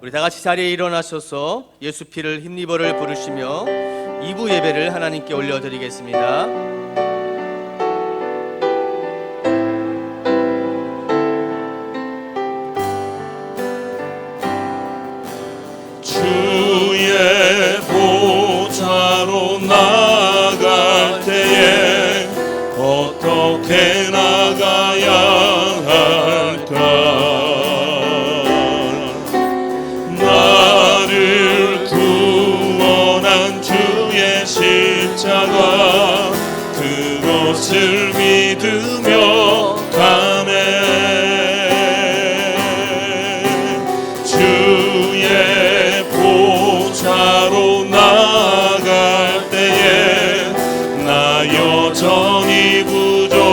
우리 다 같이 자리에 일어나셔서 예수 피를 힘입어를 부르시며 2부 예배를 하나님께 올려드리겠습니다. 주의 보좌로 나아갈 때에 어떻게 나가야 할까? 나를 구원한 주의 십자가 그것을 믿으며 가네. 주의 보좌로 나아갈 때에 나 여전히 부족하나.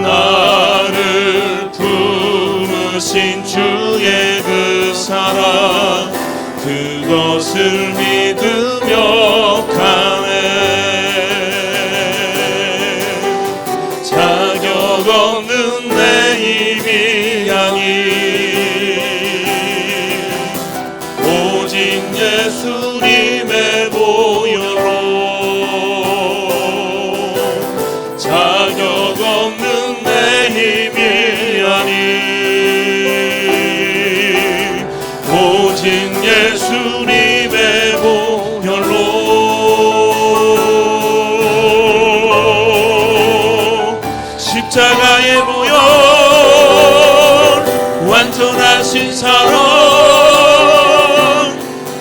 나를 부르신 주의 그 사랑 그것을 믿으며 가네. 자격 없는 내 힘이 아니 오직 예수님의 보혈로. 자격 없는 내 힘이 아니 오직 예수님의 보혈로. 십자가의 보혈 완전하신 사랑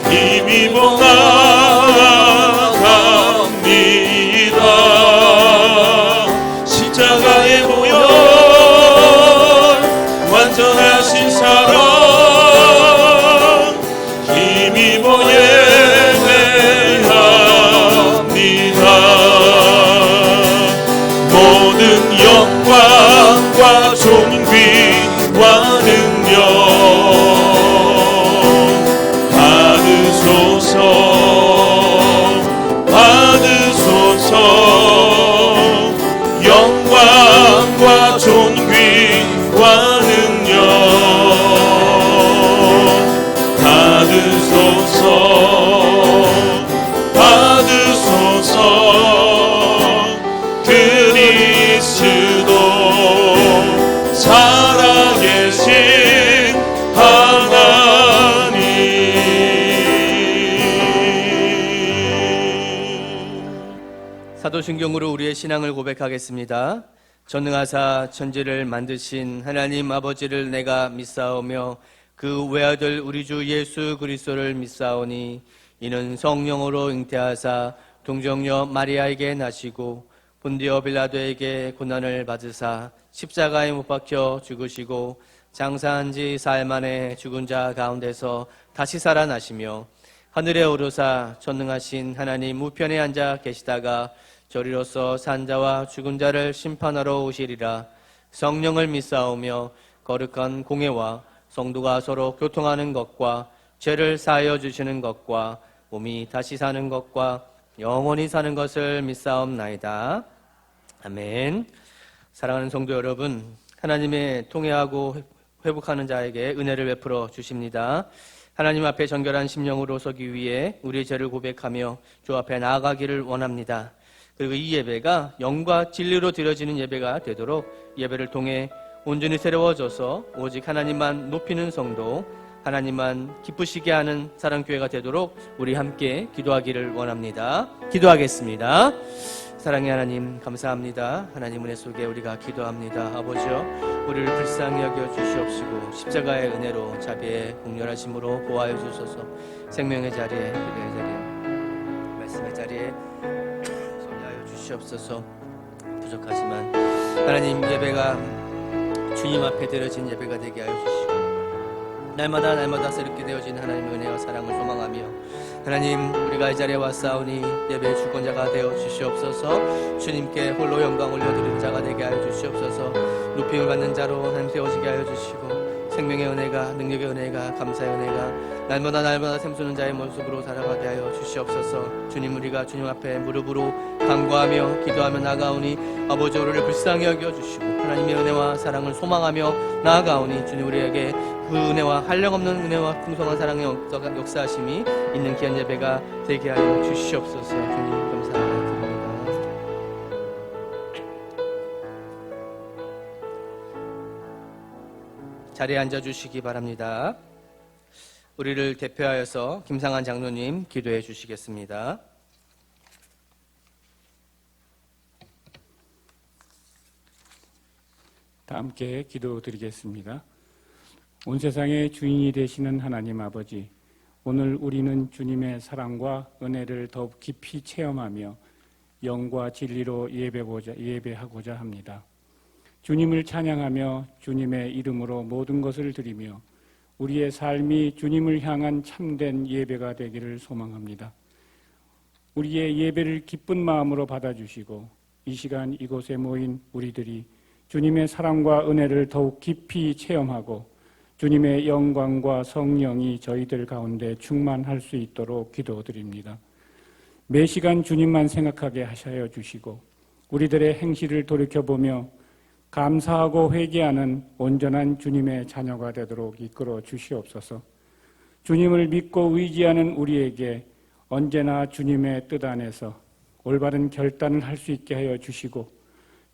힘입어 나갑니다. 십자가의 보혈 완전하신 사랑 힘입어 예배합니다. 모든 영광과 존귀와 능력 받으소서. 받으소서. 영광과 존귀와 능력 받으소서. 받으소서. 그리스도 살아계신 하나님. 사도신경으로 우리의 신앙을 고백하겠습니다. 전능하사 천지를 만드신 하나님 아버지를 내가 믿사오며 그 외아들 우리 주 예수 그리스도를 믿사오니 이는 성령으로 잉태하사 동정녀 마리아에게 나시고 본디오 빌라도에게 고난을 받으사 십자가에 못 박혀 죽으시고 장사한 지 사흘 만에 죽은 자 가운데서 다시 살아나시며 하늘에 오르사 전능하신 하나님 우편에 앉아 계시다가 저리로서 산 자와 죽은 자를 심판하러 오시리라. 성령을 믿사오며 거룩한 공회와 성도가 서로 교통하는 것과 죄를 사하여 주시는 것과 몸이 다시 사는 것과 영원히 사는 것을 믿사옵나이다. 아멘. 사랑하는 성도 여러분, 하나님의 통회하고 회복하는 자에게 은혜를 베풀어 주십니다. 하나님 앞에 정결한 심령으로 서기 위해 우리의 죄를 고백하며 주 앞에 나아가기를 원합니다. 그리고 이 예배가 영과 진리로 드려지는 예배가 되도록 예배를 통해 온전히 새로워져서 오직 하나님만 높이는 성도, 하나님만 기쁘시게 하는 사랑교회가 되도록 우리 함께 기도하기를 원합니다. 기도하겠습니다. 사랑의 하나님 감사합니다. 하나님 은혜 속에 우리가 기도합니다. 아버지여, 우리를 불쌍히 여겨 주시옵시고 십자가의 은혜로 자비의 공렬하심으로 보호하여 주소서. 생명의 자리에, 기도의 자리에, 말씀의 자리에 손하여 주시옵소서. 부족하지만 하나님 예배가 주님 앞에 드려진 예배가 되게 하여 주시고 날마다 새롭게 되어진 하나님의 은혜와 사랑을 소망하며 하나님, 우리가 이 자리에 왔사오니 예배의 주권자가 되어 주시옵소서. 주님께 홀로 영광 올려드리는 자가 되게 하여 주시옵소서. 높임을 받는 자로 하나님 세워지게 하여 주시고 생명의 은혜가, 능력의 은혜가, 감사의 은혜가 날마다 샘솟는 자의 모습으로 살아가게 하여 주시옵소서. 주님, 우리가 주님 앞에 무릎으로 간구하며 기도하며 나아가오니 아버지, 우리를 불쌍히 여겨주시고 하나님의 은혜와 사랑을 소망하며 나아가오니 주님, 우리에게 그 은혜와 한량없는 은혜와 풍성한 사랑의 역사하심이 있는 귀한 예배가 되게 하여 주시옵소서. 주님, 감사드립니다. 자리에 앉아주시기 바랍니다. 우리를 대표하여서 김상한 장로님 기도해 주시겠습니다. 다 함께 기도드리겠습니다. 온 세상의 주인이 되시는 하나님 아버지, 오늘 우리는 주님의 사랑과 은혜를 더욱 깊이 체험하며 영과 진리로 예배하고자 합니다. 주님을 찬양하며 주님의 이름으로 모든 것을 드리며 우리의 삶이 주님을 향한 참된 예배가 되기를 소망합니다. 우리의 예배를 기쁜 마음으로 받아주시고 이 시간 이곳에 모인 우리들이 주님의 사랑과 은혜를 더욱 깊이 체험하고 주님의 영광과 성령이 저희들 가운데 충만할 수 있도록 기도드립니다. 매 시간 주님만 생각하게 하셔 주시고 우리들의 행실을 돌이켜보며 감사하고 회개하는 온전한 주님의 자녀가 되도록 이끌어 주시옵소서. 주님을 믿고 의지하는 우리에게 언제나 주님의 뜻 안에서 올바른 결단을 할 수 있게 하여 주시고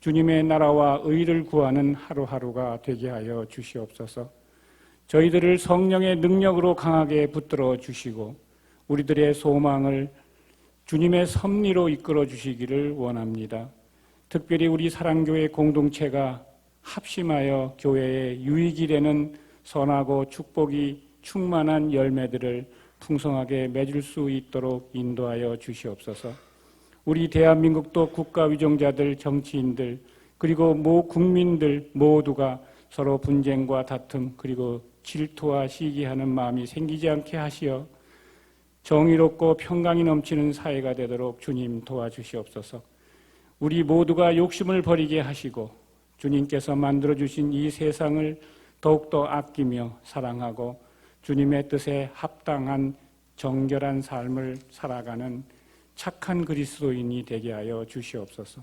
주님의 나라와 의를 구하는 하루하루가 되게 하여 주시옵소서. 저희들을 성령의 능력으로 강하게 붙들어 주시고 우리들의 소망을 주님의 섭리로 이끌어 주시기를 원합니다. 특별히 우리 사랑교회 공동체가 합심하여 교회의 유익이 되는 선하고 축복이 충만한 열매들을 풍성하게 맺을 수 있도록 인도하여 주시옵소서. 우리 대한민국도 국가 위정자들, 정치인들, 그리고 국민들 모두가 서로 분쟁과 다툼 그리고 질투와 시기하는 마음이 생기지 않게 하시어 정의롭고 평강이 넘치는 사회가 되도록 주님 도와주시옵소서. 우리 모두가 욕심을 버리게 하시고 주님께서 만들어주신 이 세상을 더욱더 아끼며 사랑하고 주님의 뜻에 합당한 정결한 삶을 살아가는 착한 그리스도인이 되게 하여 주시옵소서.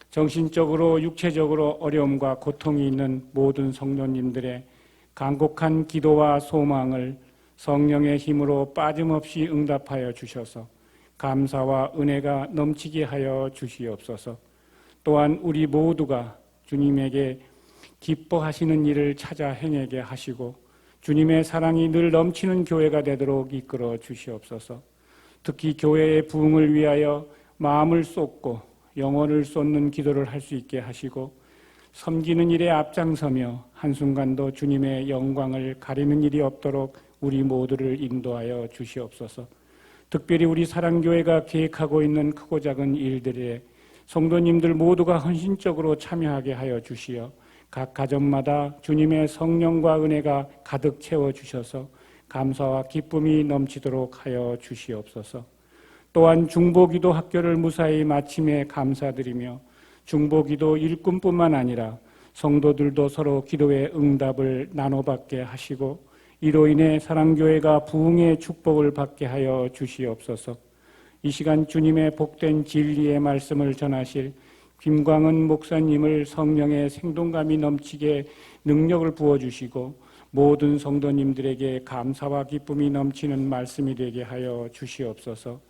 정신적으로 육체적으로 어려움과 고통이 있는 모든 성도님들의 간곡한 기도와 소망을 성령의 힘으로 빠짐없이 응답하여 주셔서 감사와 은혜가 넘치게 하여 주시옵소서. 또한 우리 모두가 주님에게 기뻐하시는 일을 찾아 행하게 하시고 주님의 사랑이 늘 넘치는 교회가 되도록 이끌어 주시옵소서. 특히 교회의 부흥을 위하여 마음을 쏟고 영혼을 쏟는 기도를 할 수 있게 하시고 섬기는 일에 앞장서며 한순간도 주님의 영광을 가리는 일이 없도록 우리 모두를 인도하여 주시옵소서. 특별히 우리 사랑교회가 계획하고 있는 크고 작은 일들에 성도님들 모두가 헌신적으로 참여하게 하여 주시어 각 가정마다 주님의 성령과 은혜가 가득 채워주셔서 감사와 기쁨이 넘치도록 하여 주시옵소서. 또한 중보기도 학교를 무사히 마침에 감사드리며 중보기도 일꾼뿐만 아니라 성도들도 서로 기도의 응답을 나눠받게 하시고 이로 인해 사랑교회가 부흥의 축복을 받게 하여 주시옵소서. 이 시간 주님의 복된 진리의 말씀을 전하실 김광은 목사님을 성령의 생동감이 넘치게 능력을 부어주시고 모든 성도님들에게 감사와 기쁨이 넘치는 말씀이 되게 하여 주시옵소서.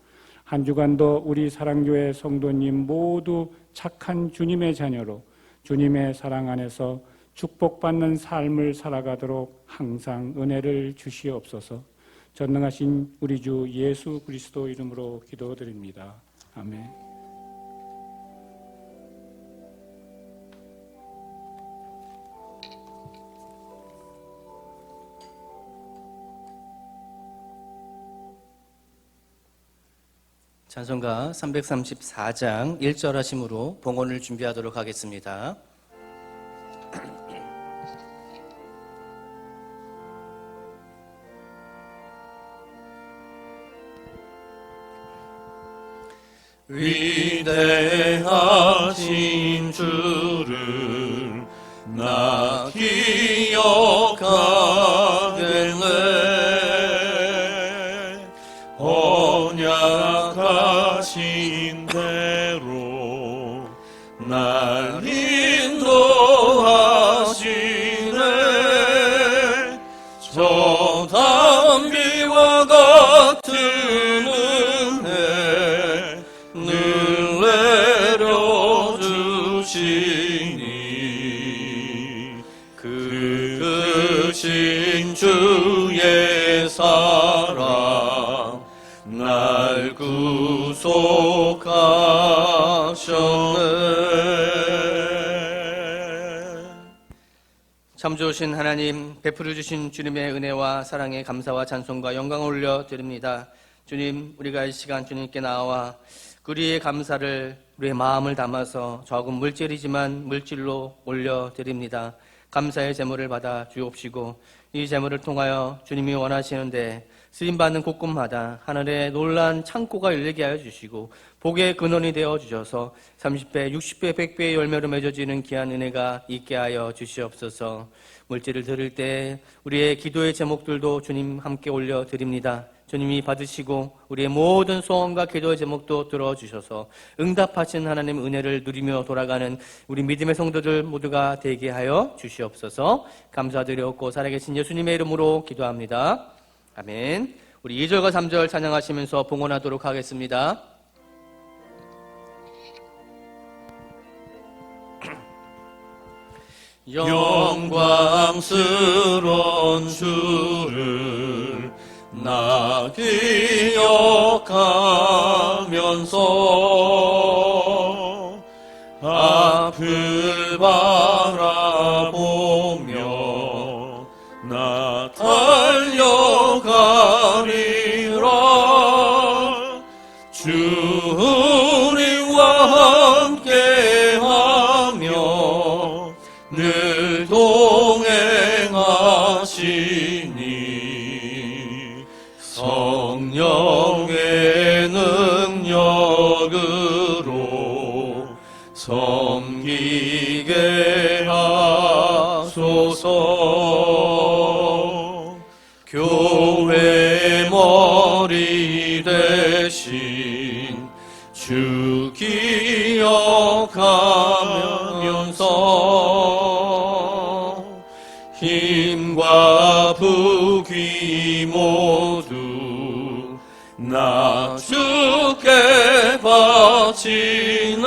한 주간도 우리 사랑교회 성도님 모두 착한 주님의 자녀로 주님의 사랑 안에서 축복받는 삶을 살아가도록 항상 은혜를 주시옵소서. 전능하신 우리 주 예수 그리스도 이름으로 기도드립니다. 아멘. 찬송가 334장 1절 하심으로 봉헌을 준비하도록 하겠습니다. 위대하신 주를 나 기억하겠네. 언약하신 대로 날 인도하시네. 저 담비와 같은 은혜 늘 내려주시니 크신 주의 사랑 날 구속하셨네. 참 좋으신 하나님, 베풀어 주신 주님의 은혜와 사랑에 감사와 찬송과 영광을 올려드립니다. 주님, 우리가 이 시간 주님께 나와 우리의 감사를, 우리의 마음을 담아서 적은 물질이지만 물질로 올려드립니다. 감사의 제물을 받아 주옵시고 이 제물을 통하여 주님이 원하시는데 쓰임받는 곳곳마다 하늘의 놀란 창고가 열리게 하여 주시고 복의 근원이 되어 주셔서 30배, 60배, 100배의 열매로 맺어지는 귀한 은혜가 있게 하여 주시옵소서. 물질을 드릴 때 우리의 기도의 제목들도 주님 함께 올려드립니다. 주님이 받으시고 우리의 모든 소원과 기도의 제목도 들어주셔서 응답하신 하나님 은혜를 누리며 돌아가는 우리 믿음의 성도들 모두가 되게 하여 주시옵소서. 감사드렸고 살아계신 예수님의 이름으로 기도합니다. 아멘. 우리 2절과 3절 찬양하시면서 봉헌하도록 하겠습니다. 영광스러운 주를 나 기억하면서 앞을 바라보며 나 달려가리라. 주 우리와 함께하며 늘 동행하시니 성령의 능력으로 섬기게 하소서. 교회의 머리 대신 주 기억하면서 힘과 부귀 모두 나 주께 바치네.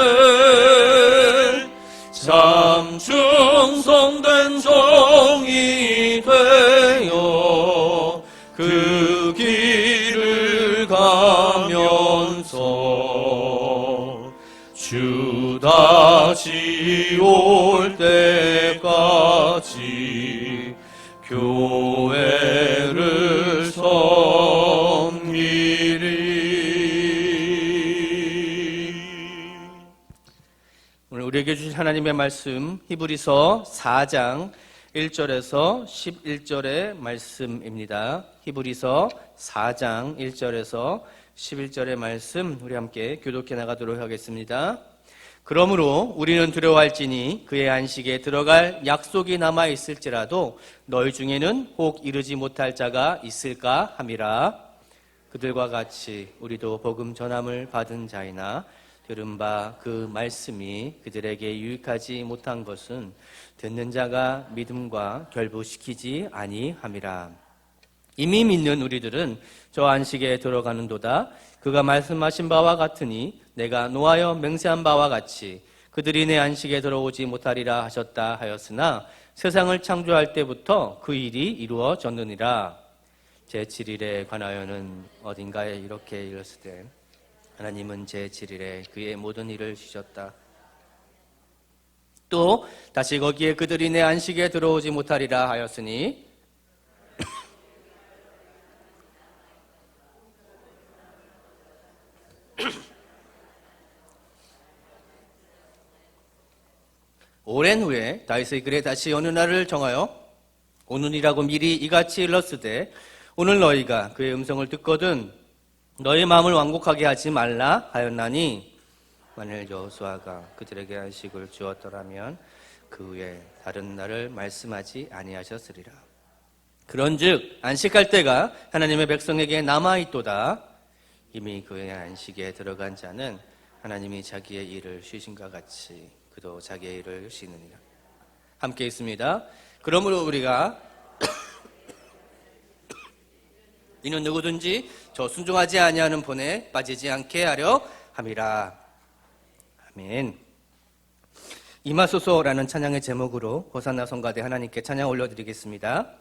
참 충성된 종이 되어 그 길을 가면서 주 다시 올 때까지 교회를 섬기리. 오늘 우리에게 주신 하나님의 말씀 히브리서 4장 1절에서 11절의 말씀입니다. 히브리서 4장 1절에서 11절의 말씀 우리 함께 교독해 나가도록 하겠습니다. 그러므로 우리는 두려워할지니 그의 안식에 들어갈 약속이 남아 있을지라도 너희 중에는 혹 이르지 못할 자가 있을까 함이라. 그들과 같이 우리도 복음 전함을 받은 자이나 들은 바 그 말씀이 그들에게 유익하지 못한 것은 듣는 자가 믿음과 결부시키지 아니함이라. 이미 믿는 우리들은 저 안식에 들어가는도다. 그가 말씀하신 바와 같으니 내가 노하여 맹세한 바와 같이 그들이 내 안식에 들어오지 못하리라 하셨다 하였으나 세상을 창조할 때부터 그 일이 이루어졌느니라. 제7일에 관하여는 어딘가에 이렇게 읽었을 때 하나님은 제7일에 그의 모든 일을 쉬셨다. 또 다시 거기에 그들이 내 안식에 들어오지 못하리라 하였으니 오랜 후에 다윗의 글에 다시 어느 날을 정하여 오늘이라고 미리 이같이 일렀으되 오늘 너희가 그의 음성을 듣거든 너희 마음을 완곡하게 하지 말라 하였나니 만일 여호수아가 그들에게 안식을 주었더라면 그 후에 다른 날을 말씀하지 아니하셨으리라. 그런즉 안식할 때가 하나님의 백성에게 남아있도다. 이미 그의 안식에 들어간 자는 하나님이 자기의 일을 쉬신과 같이 그도 자기의 일을 쉬느니라. 함께 있습니다. 그러므로 우리가 이는 누구든지 저 순종하지 아니하는 본에 빠지지 않게 하려 함이라. 아멘. 임하소서라는 찬양의 제목으로 호산나 성가대 하나님께 찬양 올려드리겠습니다.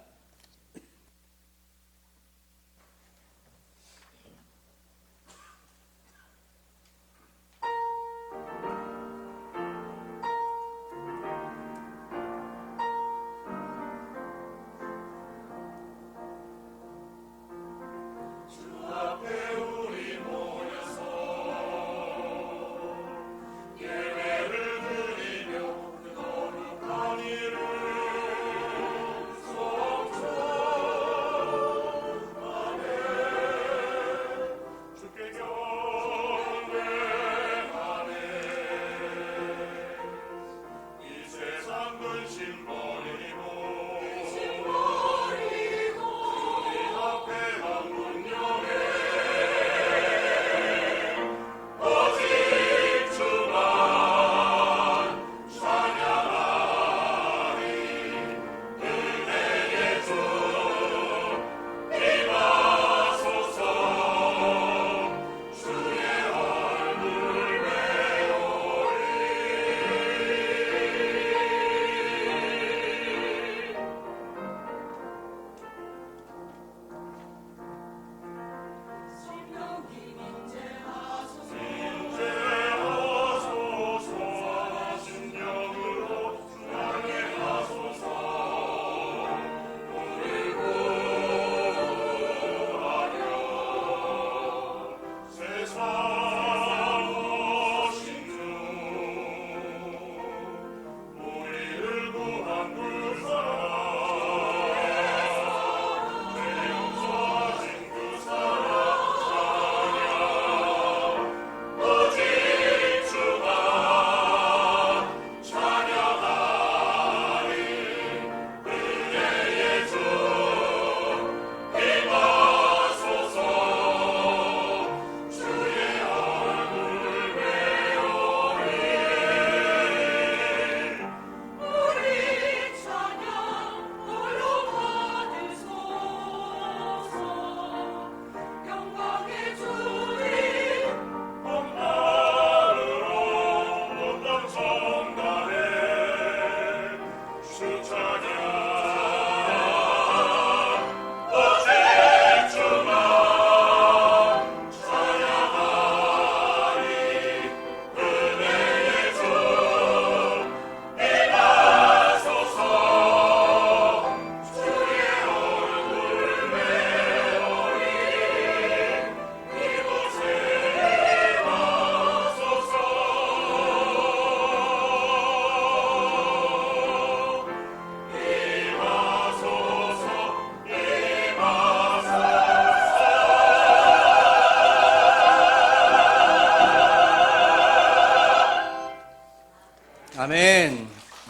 아멘.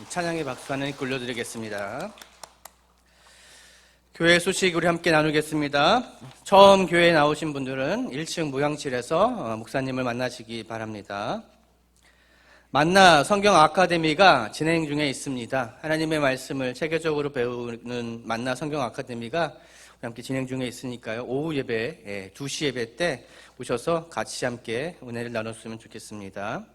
찬양의 박수 하나 굴려드리겠습니다. 교회 소식 우리 함께 나누겠습니다. 처음 교회에 나오신 분들은 1층 무향실에서 목사님을 만나시기 바랍니다. 만나 성경 아카데미가 진행 중에 있습니다. 하나님의 말씀을 체계적으로 배우는 만나 성경 아카데미가 함께 진행 중에 있으니까요. 오후 예배, 2시 예배 때 오셔서 같이 함께 은혜를 나눴으면 좋겠습니다.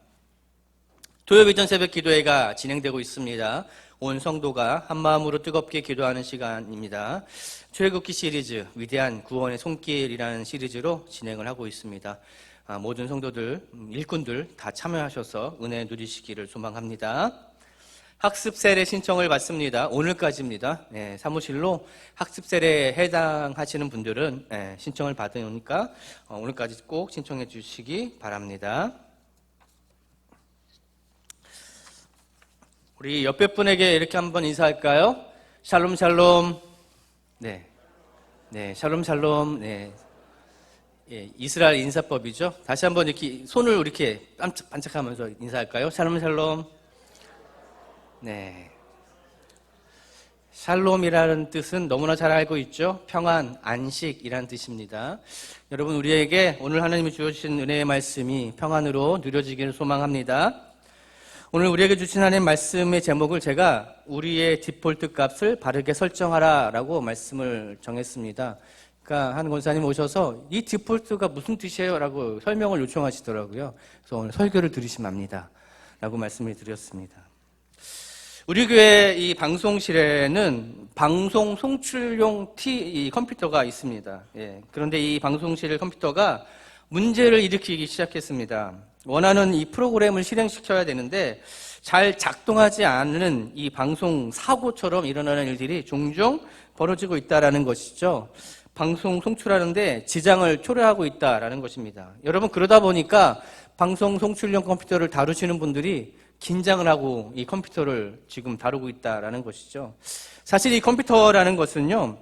토요일 전 새벽 기도회가 진행되고 있습니다. 온 성도가 한마음으로 뜨겁게 기도하는 시간입니다. 출애굽기 시리즈 위대한 구원의 손길이라는 시리즈로 진행을 하고 있습니다. 모든 성도들, 일꾼들 다 참여하셔서 은혜 누리시기를 소망합니다. 학습 세례 신청을 받습니다. 오늘까지입니다. 사무실로 학습 세례에 해당하시는 분들은 신청을 받으니까 오늘까지 꼭 신청해 주시기 바랍니다. 우리 옆에 분에게 이렇게 한번 인사할까요? 샬롬 샬롬. 네, 샬롬 샬롬. 네, 이스라엘 인사법이죠. 다시 한번 이렇게 손을 이렇게 반짝반짝하면서 인사할까요? 샬롬 샬롬. 네, 샬롬이라는 뜻은 너무나 잘 알고 있죠. 평안, 안식이라는 뜻입니다. 여러분, 우리에게 오늘 하나님이 주신 은혜의 말씀이 평안으로 누려지기를 소망합니다. 오늘 우리에게 주신 하나님의 말씀의 제목을 제가 우리의 디폴트 값을 바르게 설정하라 라고 말씀을 정했습니다. 그러니까 한 권사님 오셔서 이 디폴트가 무슨 뜻이에요? 라고 설명을 요청하시더라고요. 그래서 오늘 설교를 들으시면 압니다 라고 말씀을 드렸습니다. 우리 교회 이 방송실에는 방송 송출용 이 컴퓨터가 있습니다. 예. 그런데 이 방송실 컴퓨터가 문제를 일으키기 시작했습니다. 원하는 이 프로그램을 실행시켜야 되는데 잘 작동하지 않는 이 방송 사고처럼 일어나는 일들이 종종 벌어지고 있다는 것이죠. 방송 송출하는데 지장을 초래하고 있다는 것입니다. 여러분, 그러다 보니까 방송 송출용 컴퓨터를 다루시는 분들이 긴장을 하고 이 컴퓨터를 지금 다루고 있다는 것이죠. 사실 이 컴퓨터라는 것은요,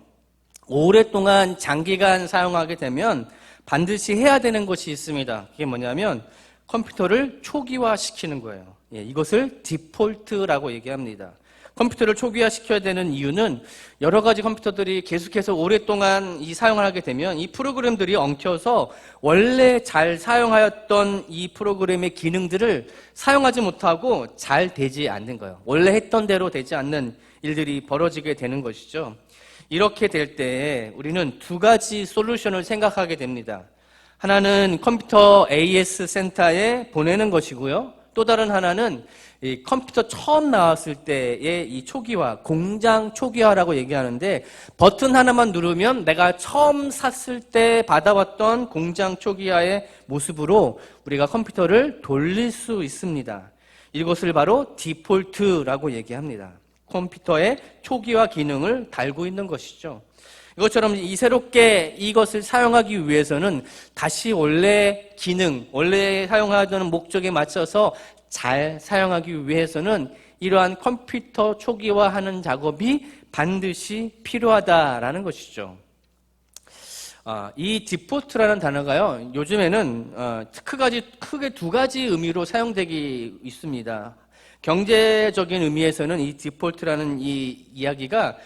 오랫동안 장기간 사용하게 되면 반드시 해야 되는 것이 있습니다. 그게 뭐냐면 컴퓨터를 초기화시키는 거예요. 예, 이것을 디폴트라고 얘기합니다. 컴퓨터를 초기화시켜야 되는 이유는 여러 가지 컴퓨터들이 계속해서 오랫동안 이 사용을 하게 되면 이 프로그램들이 엉켜서 원래 잘 사용하였던 이 프로그램의 기능들을 사용하지 못하고 잘 되지 않는 거예요. 원래 했던 대로 되지 않는 일들이 벌어지게 되는 것이죠. 이렇게 될 때 우리는 두 가지 솔루션을 생각하게 됩니다. 하나는 컴퓨터 AS 센터에 보내는 것이고요. 또 다른 하나는 이 컴퓨터 처음 나왔을 때의 이 초기화, 공장 초기화라고 얘기하는데 버튼 하나만 누르면 내가 처음 샀을 때 받아왔던 공장 초기화의 모습으로 우리가 컴퓨터를 돌릴 수 있습니다. 이것을 바로 디폴트라고 얘기합니다. 컴퓨터의 초기화 기능을 달고 있는 것이죠. 이것처럼 이 새롭게 이것을 사용하기 위해서는 다시 원래 기능, 원래 사용하던 목적에 맞춰서 잘 사용하기 위해서는 이러한 컴퓨터 초기화하는 작업이 반드시 필요하다라는 것이죠. 이 디폴트라는 단어가요, 요즘에는 크게 두 가지 의미로 사용되기 있습니다. 경제적인 의미에서는 이 디폴트라는 이 이야기가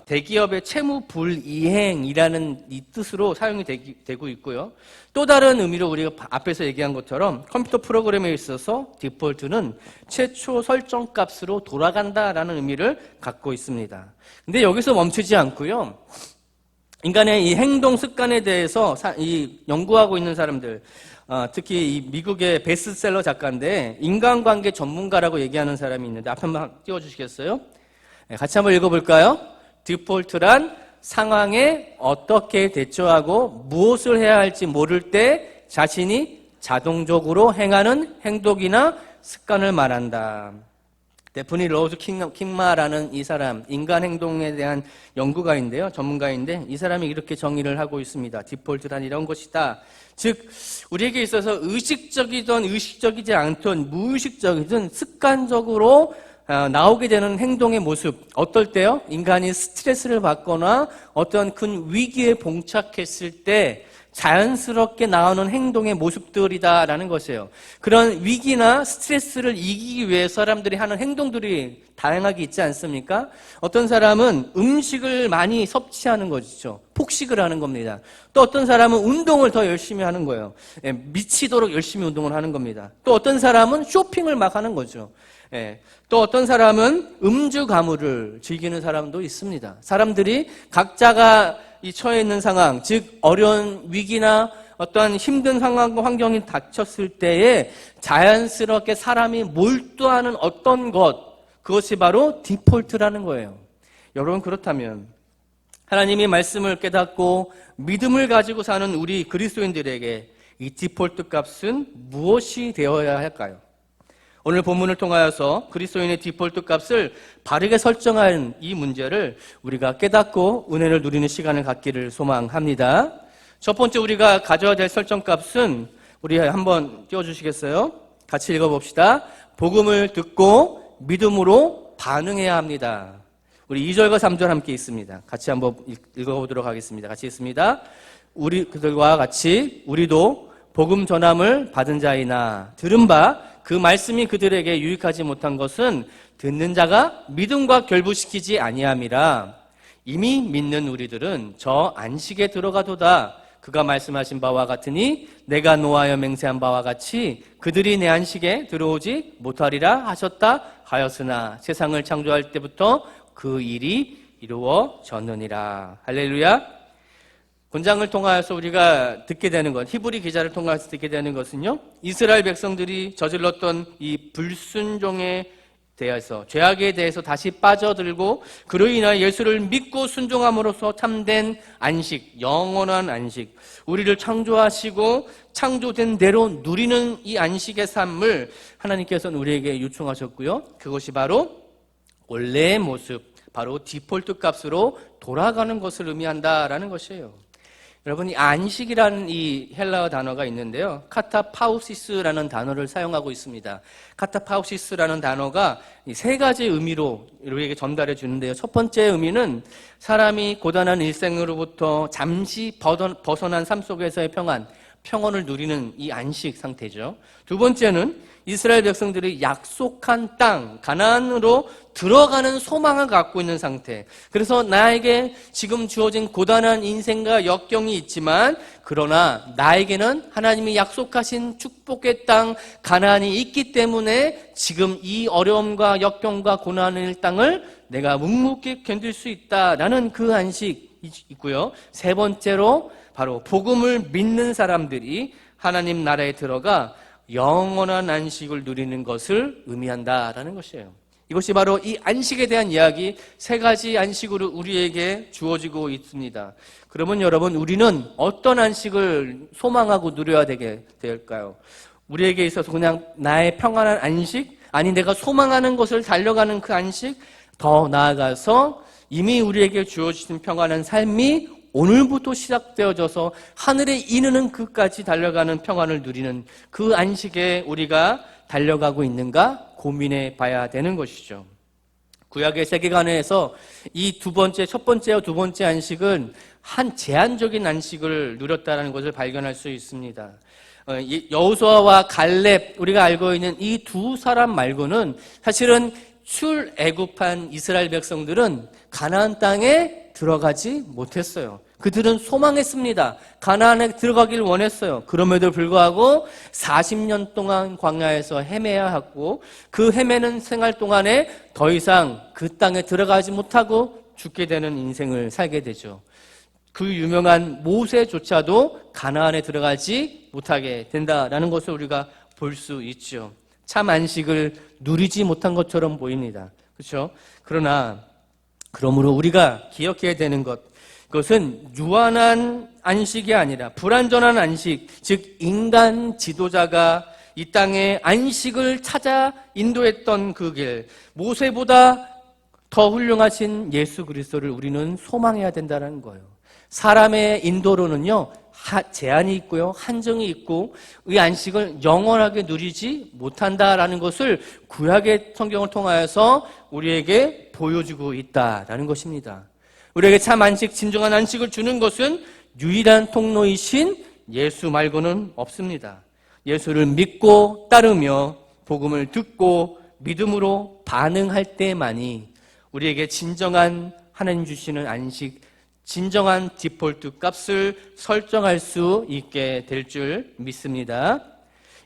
대기업의 채무 불이행이라는 이 뜻으로 사용이 되고 있고요. 또 다른 의미로 우리가 앞에서 얘기한 것처럼 컴퓨터 프로그램에 있어서 디폴트는 최초 설정 값으로 돌아간다라는 의미를 갖고 있습니다. 근데 여기서 멈추지 않고요. 인간의 이 행동 습관에 대해서 이 연구하고 있는 사람들, 특히 이 미국의 베스트셀러 작가인데 인간관계 전문가라고 얘기하는 사람이 있는데 앞에 한번 띄워주시겠어요? 네, 같이 한번 읽어볼까요? 디폴트란 상황에 어떻게 대처하고 무엇을 해야 할지 모를 때 자신이 자동적으로 행하는 행동이나 습관을 말한다. 데프니 로즈 킹마라는 이 사람, 인간 행동에 대한 연구가인데요, 전문가인데 이 사람이 이렇게 정의를 하고 있습니다. 디폴트란 이런 것이다. 즉 우리에게 있어서 의식적이든 의식적이지 않든 무의식적이든 습관적으로 나오게 되는 행동의 모습, 어떨 때요? 인간이 스트레스를 받거나 어떤 큰 위기에 봉착했을 때 자연스럽게 나오는 행동의 모습들이다라는 것이에요. 그런 위기나 스트레스를 이기기 위해 사람들이 하는 행동들이 다양하게 있지 않습니까? 어떤 사람은 음식을 많이 섭취하는 것이죠. 폭식을 하는 겁니다. 또 어떤 사람은 운동을 더 열심히 하는 거예요. 미치도록 열심히 운동을 하는 겁니다. 또 어떤 사람은 쇼핑을 막 하는 거죠. 또 어떤 사람은 음주 가무를 즐기는 사람도 있습니다. 사람들이 각자가 이 처해 있는 상황, 즉 어려운 위기나 어떠한 힘든 상황과 환경이 닥쳤을 때에 자연스럽게 사람이 몰두하는 어떤 것, 그것이 바로 디폴트라는 거예요. 여러분, 그렇다면 하나님의 말씀을 깨닫고 믿음을 가지고 사는 우리 그리스도인들에게 이 디폴트 값은 무엇이 되어야 할까요? 오늘 본문을 통하여서 그리스도인의 디폴트 값을 바르게 설정하는 이 문제를 우리가 깨닫고 은혜를 누리는 시간을 갖기를 소망합니다. 첫 번째 우리가 가져야 될 설정 값은 우리 한번 띄워주시겠어요? 같이 읽어봅시다. 복음을 듣고 믿음으로 반응해야 합니다. 우리 2절과 3절 함께 있습니다. 같이 한번 읽어보도록 하겠습니다. 같이 있습니다. 우리 그들과 같이 우리도 복음 전함을 받은 자이나 들은 바 그 말씀이 그들에게 유익하지 못한 것은 듣는 자가 믿음과 결부시키지 아니함이라. 이미 믿는 우리들은 저 안식에 들어가도다. 그가 말씀하신 바와 같으니 내가 노하여 맹세한 바와 같이 그들이 내 안식에 들어오지 못하리라 하셨다 하였으나 세상을 창조할 때부터 그 일이 이루어졌느니라. 할렐루야. 본장을 통하여서 우리가 듣게 되는 것, 히브리 기자를 통해서 듣게 되는 것은요, 이스라엘 백성들이 저질렀던 이 불순종에 대해서, 죄악에 대해서 다시 빠져들고 그로 인하여 예수를 믿고 순종함으로써 참된 안식, 영원한 안식, 우리를 창조하시고 창조된 대로 누리는 이 안식의 삶을 하나님께서는 우리에게 요청하셨고요. 그것이 바로 원래의 모습, 바로 디폴트 값으로 돌아가는 것을 의미한다라는 것이에요. 여러분, 이 안식이라는 이 헬라어 단어가 있는데요, 카타파우시스라는 단어를 사용하고 있습니다. 카타파우시스라는 단어가 세 가지 의미로 우리에게 전달해 주는데요. 첫 번째 의미는 사람이 고단한 일생으로부터 잠시 벗어난 삶 속에서의 평온을 누리는 이 안식 상태죠. 두 번째는 이스라엘 백성들이 약속한 땅, 가나안으로 들어가는 소망을 갖고 있는 상태. 그래서 나에게 지금 주어진 고단한 인생과 역경이 있지만, 그러나 나에게는 하나님이 약속하신 축복의 땅, 가나안이 있기 때문에 지금 이 어려움과 역경과 고난의 땅을 내가 묵묵히 견딜 수 있다라는 그 안식이 있고요. 세 번째로 바로 복음을 믿는 사람들이 하나님 나라에 들어가 영원한 안식을 누리는 것을 의미한다라는 것이에요. 이것이 바로 이 안식에 대한 이야기, 세 가지 안식으로 우리에게 주어지고 있습니다. 그러면 여러분, 우리는 어떤 안식을 소망하고 누려야 되게 될까요? 우리에게 있어서 그냥 나의 평안한 안식? 아니, 내가 소망하는 것을 달려가는 그 안식? 더 나아가서 이미 우리에게 주어진 평안한 삶이 오늘부터 시작되어져서 하늘에 이르는 그까지 달려가는 평안을 누리는 그 안식에 우리가 달려가고 있는가 고민해 봐야 되는 것이죠. 구약의 세계관에서 이 첫 번째와 두 번째 안식은 한 제한적인 안식을 누렸다는 것을 발견할 수 있습니다. 여호수아와 갈렙, 우리가 알고 있는 이 두 사람 말고는 사실은 출애굽한 이스라엘 백성들은 가나안 땅에 들어가지 못했어요. 그들은 소망했습니다. 가나안에 들어가길 원했어요. 그럼에도 불구하고 40년 동안 광야에서 헤매야 하고, 그 헤매는 생활 동안에 더 이상 그 땅에 들어가지 못하고 죽게 되는 인생을 살게 되죠. 그 유명한 모세조차도 가나안에 들어가지 못하게 된다라는 것을 우리가 볼 수 있죠. 참 안식을 누리지 못한 것처럼 보입니다. 그렇죠? 그러므로 우리가 기억해야 되는 것, 그것은 유한한 안식이 아니라 불완전한 안식, 즉 인간 지도자가 이 땅에 안식을 찾아 인도했던 그 길, 모세보다 더 훌륭하신 예수 그리스도를 우리는 소망해야 된다는 거예요. 사람의 인도로는요, 제한이 있고요, 한정이 있고, 이 안식을 영원하게 누리지 못한다라는 것을 구약의 성경을 통하여서 우리에게 보여주고 있다라는 것입니다. 우리에게 참 안식, 진정한 안식을 주는 것은 유일한 통로이신 예수 말고는 없습니다. 예수를 믿고 따르며 복음을 듣고 믿음으로 반응할 때만이 우리에게 진정한 하나님 주시는 안식, 진정한 디폴트 값을 설정할 수 있게 될 줄 믿습니다.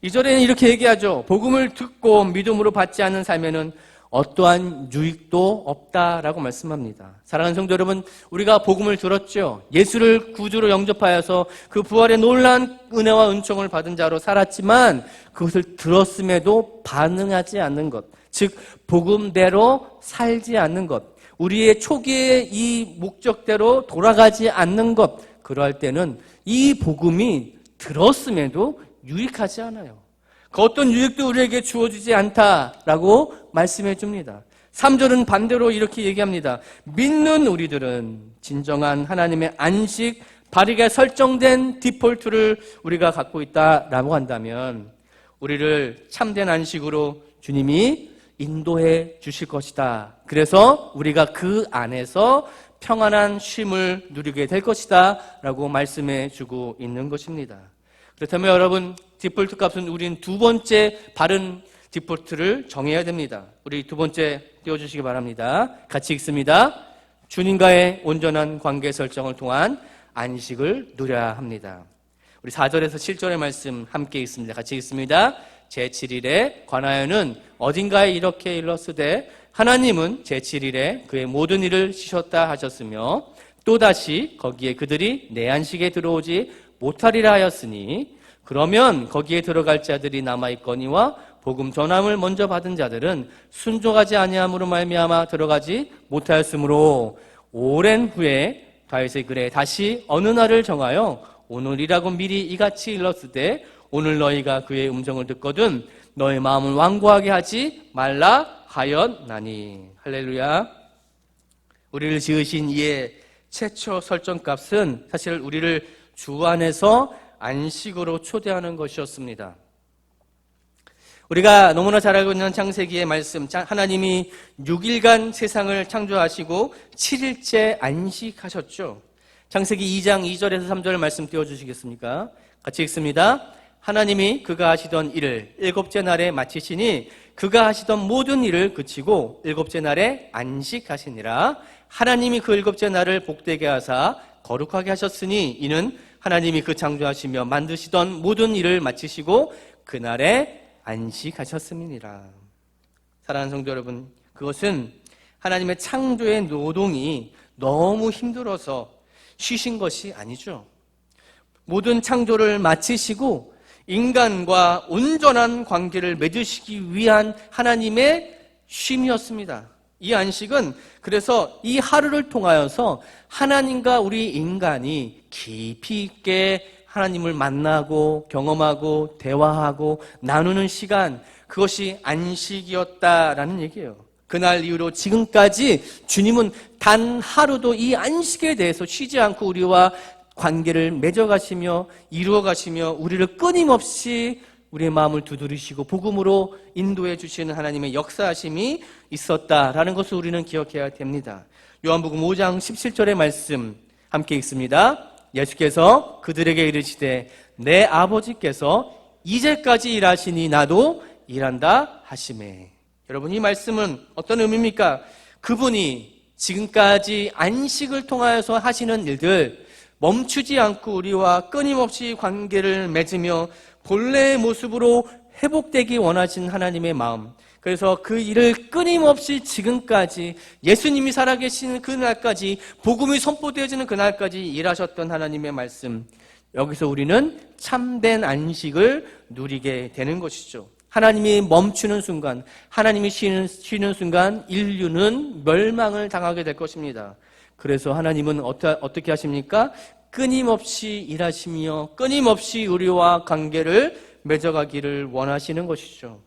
2절에는 이렇게 얘기하죠. 복음을 듣고 믿음으로 받지 않는 삶에는 어떠한 유익도 없다라고 말씀합니다. 사랑하는 성도 여러분, 우리가 복음을 들었죠. 예수를 구주로 영접하여서 그 부활의 놀라운 은혜와 은총을 받은 자로 살았지만, 그것을 들었음에도 반응하지 않는 것, 즉 복음대로 살지 않는 것, 우리의 초기의 이 목적대로 돌아가지 않는 것, 그러할 때는 이 복음이 들었음에도 유익하지 않아요. 그 어떤 유익도 우리에게 주어지지 않다라고 말씀해 줍니다. 3절은 반대로 이렇게 얘기합니다. 믿는 우리들은 진정한 하나님의 안식, 바르게 설정된 디폴트를 우리가 갖고 있다라고 한다면 우리를 참된 안식으로 주님이 인도해 주실 것이다. 그래서 우리가 그 안에서 평안한 쉼을 누리게 될 것이다 라고 말씀해 주고 있는 것입니다. 그렇다면 여러분, 디폴트 값은 우린 두 번째 바른 디폴트를 정해야 됩니다. 우리 두 번째 띄워주시기 바랍니다. 같이 읽습니다. 주님과의 온전한 관계 설정을 통한 안식을 누려야 합니다. 우리 4절에서 7절의 말씀 함께 읽습니다. 같이 읽습니다. 제7일에 관하여는 어딘가에 이렇게 일렀으되 하나님은 제7일에 그의 모든 일을 쉬셨다 하셨으며 또다시 거기에 그들이 내 안식에 들어오지 못하리라 하였으니 그러면 거기에 들어갈 자들이 남아있거니와 복음 전함을 먼저 받은 자들은 순종하지 아니함으로 말미암아 들어가지 못하였으므로 오랜 후에 다윗의 글에 다시 어느 날을 정하여 오늘이라고 미리 이같이 일렀으되 오늘 너희가 그의 음성을 듣거든 너의 마음을 완고하게 하지 말라 하였나니. 할렐루야. 우리를 지으신 이의 최초 설정값은 사실 우리를 주 안에서 안식으로 초대하는 것이었습니다. 우리가 너무나 잘 알고 있는 창세기의 말씀, 하나님이 6일간 세상을 창조하시고 7일째 안식하셨죠. 창세기 2장 2절에서 3절 말씀 띄워주시겠습니까? 같이 읽습니다. 하나님이 그가 하시던 일을 일곱째 날에 마치시니 그가 하시던 모든 일을 그치고 일곱째 날에 안식하시니라. 하나님이 그 일곱째 날을 복되게 하사 거룩하게 하셨으니 이는 하나님이 그 창조하시며 만드시던 모든 일을 마치시고 그날에 안식하셨음이니라. 사랑하는 성도 여러분, 그것은 하나님의 창조의 노동이 너무 힘들어서 쉬신 것이 아니죠. 모든 창조를 마치시고 인간과 온전한 관계를 맺으시기 위한 하나님의 쉼이었습니다. 이 안식은 그래서 이 하루를 통하여서 하나님과 우리 인간이 깊이 있게 하나님을 만나고 경험하고 대화하고 나누는 시간, 그것이 안식이었다라는 얘기예요. 그날 이후로 지금까지 주님은 단 하루도 이 안식에 대해서 쉬지 않고 우리와 관계를 맺어가시며 이루어가시며 우리를 끊임없이 우리의 마음을 두드리시고 복음으로 인도해 주시는 하나님의 역사하심이 있었다라는 것을 우리는 기억해야 됩니다. 요한복음 5장 17절의 말씀 함께 읽습니다. 예수께서 그들에게 이르시되 내 아버지께서 이제까지 일하시니 나도 일한다 하시매. 여러분, 이 말씀은 어떤 의미입니까? 그분이 지금까지 안식을 통하여서 하시는 일들 멈추지 않고 우리와 끊임없이 관계를 맺으며 본래의 모습으로 회복되기 원하신 하나님의 마음, 그래서 그 일을 끊임없이 지금까지 예수님이 살아계시는 그날까지 복음이 선포되어지는 그날까지 일하셨던 하나님의 말씀, 여기서 우리는 참된 안식을 누리게 되는 것이죠. 하나님이 멈추는 순간, 하나님이 쉬는 순간 인류는 멸망을 당하게 될 것입니다. 그래서 하나님은 어떻게 하십니까? 끊임없이 일하시며 끊임없이 우리와 관계를 맺어가기를 원하시는 것이죠.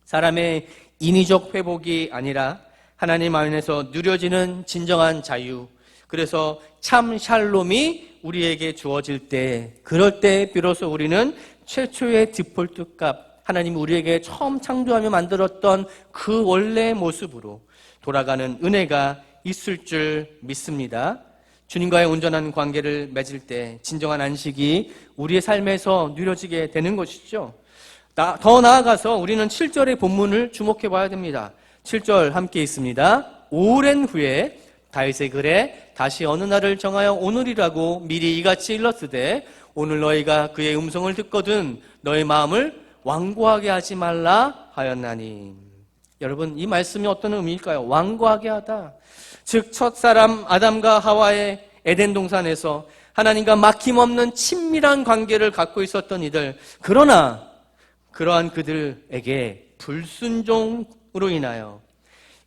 사람의 인위적 회복이 아니라 하나님 안에서 누려지는 진정한 자유, 그래서 참 샬롬이 우리에게 주어질 때, 그럴 때 비로소 우리는 최초의 디폴트 값, 하나님이 우리에게 처음 창조하며 만들었던 그 원래의 모습으로 돌아가는 은혜가 있을 줄 믿습니다. 주님과의 온전한 관계를 맺을 때 진정한 안식이 우리의 삶에서 누려지게 되는 것이죠. 더 나아가서 우리는 7절의 본문을 주목해 봐야 됩니다. 7절 함께 있습니다. 오랜 후에 다윗의 글에 다시 어느 날을 정하여 오늘이라고 미리 이같이 일렀으되 오늘 너희가 그의 음성을 듣거든 너의 마음을 완고하게 하지 말라 하였나니. 여러분, 이 말씀이 어떤 의미일까요? 완고하게 하다. 즉 첫사람 아담과 하와의 에덴 동산에서 하나님과 막힘없는 친밀한 관계를 갖고 있었던 이들, 그러나 그러한 그들에게 불순종으로 인하여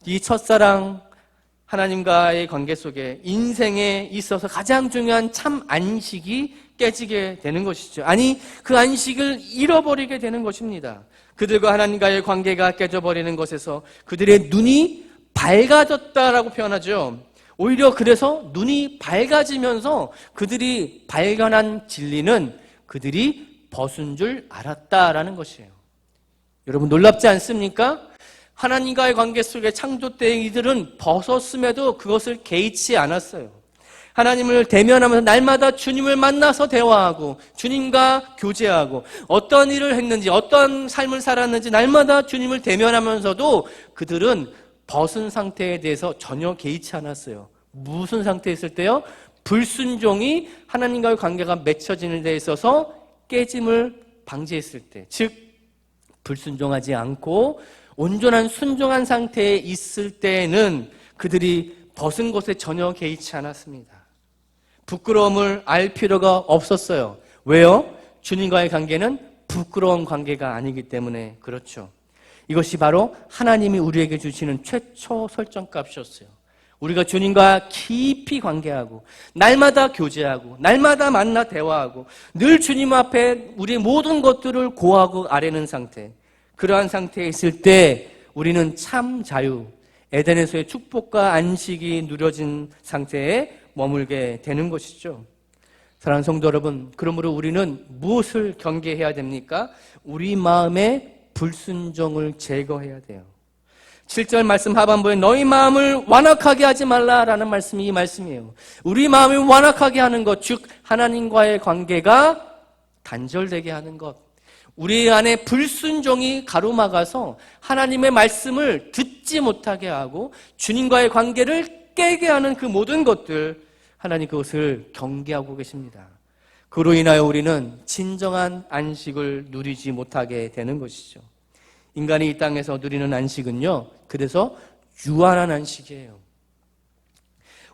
이 첫사랑 하나님과의 관계 속에 인생에 있어서 가장 중요한 참 안식이 깨지게 되는 것이죠. 아니, 그 안식을 잃어버리게 되는 것입니다. 그들과 하나님과의 관계가 깨져버리는 것에서 그들의 눈이 밝아졌다라고 표현하죠. 오히려 그래서 눈이 밝아지면서 그들이 발견한 진리는 그들이 벗은 줄 알았다라는 것이에요. 여러분, 놀랍지 않습니까? 하나님과의 관계 속에 창조 때 이들은 벗었음에도 그것을 개의치 않았어요. 하나님을 대면하면서 날마다 주님을 만나서 대화하고 주님과 교제하고 어떤 일을 했는지 어떤 삶을 살았는지 날마다 주님을 대면하면서도 그들은 벗은 상태에 대해서 전혀 개의치 않았어요. 무슨 상태에 있을 때요? 불순종이 하나님과의 관계가 맺혀지는 데 있어서 깨짐을 방지했을 때, 즉 불순종하지 않고 온전한 순종한 상태에 있을 때에는 그들이 벗은 곳에 전혀 개의치 않았습니다. 부끄러움을 알 필요가 없었어요. 왜요? 주님과의 관계는 부끄러운 관계가 아니기 때문에 그렇죠. 이것이 바로 하나님이 우리에게 주시는 최초 설정값이었어요. 우리가 주님과 깊이 관계하고 날마다 교제하고 날마다 만나 대화하고 늘 주님 앞에 우리의 모든 것들을 고하고 아뢰는 상태, 그러한 상태에 있을 때 우리는 참 자유, 에덴에서의 축복과 안식이 누려진 상태에 머물게 되는 것이죠. 사랑하는 성도 여러분, 그러므로 우리는 무엇을 경계해야 됩니까? 우리 마음의 불순종을 제거해야 돼요. 7절 말씀 하반부에 너희 마음을 완악하게 하지 말라라는 말씀이 이 말씀이에요. 우리 마음을 완악하게 하는 것, 즉 하나님과의 관계가 단절되게 하는 것, 우리 안에 불순종이 가로막아서 하나님의 말씀을 듣지 못하게 하고 주님과의 관계를 깨게 하는 그 모든 것들, 하나님 그것을 경계하고 계십니다. 그로 인하여 우리는 진정한 안식을 누리지 못하게 되는 것이죠. 인간이 이 땅에서 누리는 안식은요, 그래서 유한한 안식이에요.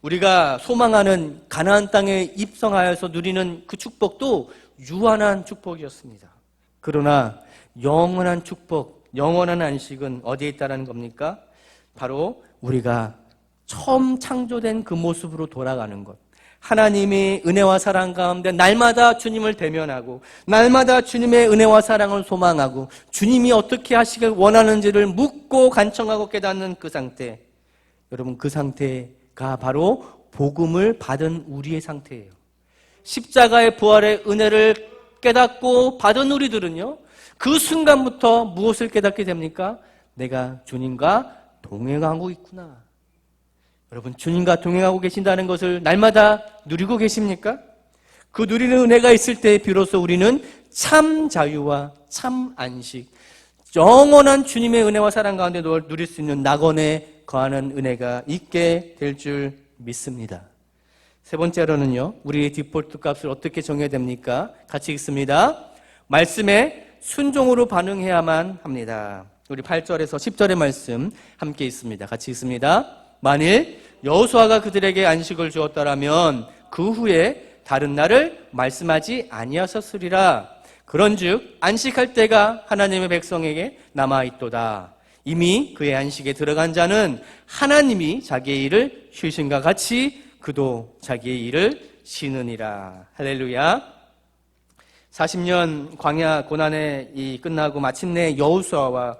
우리가 소망하는 가나안 땅에 입성하여서 누리는 그 축복도 유한한 축복이었습니다. 그러나 영원한 축복, 영원한 안식은 어디에 있다는 겁니까? 바로 우리가 처음 창조된 그 모습으로 돌아가는 것. 하나님의 은혜와 사랑 가운데 날마다 주님을 대면하고 날마다 주님의 은혜와 사랑을 소망하고 주님이 어떻게 하시길 원하는지를 묻고 간청하고 깨닫는 그 상태, 여러분 그 상태가 바로 복음을 받은 우리의 상태예요. 십자가의 부활의 은혜를 깨닫고 받은 우리들은요, 그 순간부터 무엇을 깨닫게 됩니까? 내가 주님과 동행하고 있구나. 여러분, 주님과 동행하고 계신다는 것을 날마다 누리고 계십니까? 그 누리는 은혜가 있을 때 비로소 우리는 참 자유와 참 안식, 영원한 주님의 은혜와 사랑 가운데 누릴 수 있는 낙원에 거하는 은혜가 있게 될 줄 믿습니다. 세 번째로는요, 우리의 디폴트 값을 어떻게 정해야 됩니까? 같이 읽습니다. 말씀에 순종으로 반응해야만 합니다. 우리 8절에서 10절의 말씀 함께 있습니다. 같이 읽습니다. 만일 여호수아가 그들에게 안식을 주었다라면 그 후에 다른 날을 말씀하지 아니하셨으리라. 그런즉 안식할 때가 하나님의 백성에게 남아있도다. 이미 그의 안식에 들어간 자는 하나님이 자기의 일을 쉬신과 같이 그도 자기의 일을 쉬느니라. 할렐루야. 40년 광야 고난이 끝나고 마침내 여호수아와